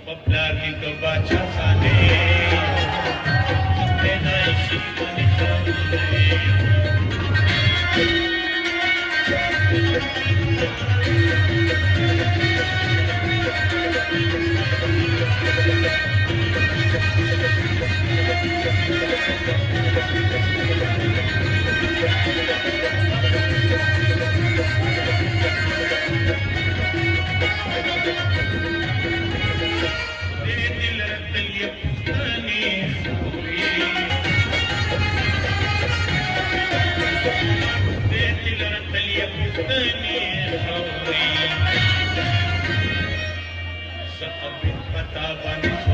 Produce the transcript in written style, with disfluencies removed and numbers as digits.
Paplagi ka ba tsakane? Pinaisipan ikaw दिल रतलिया पुस्तनी हुई दिल रतलिया पुस्तनी हुई sa abit pataban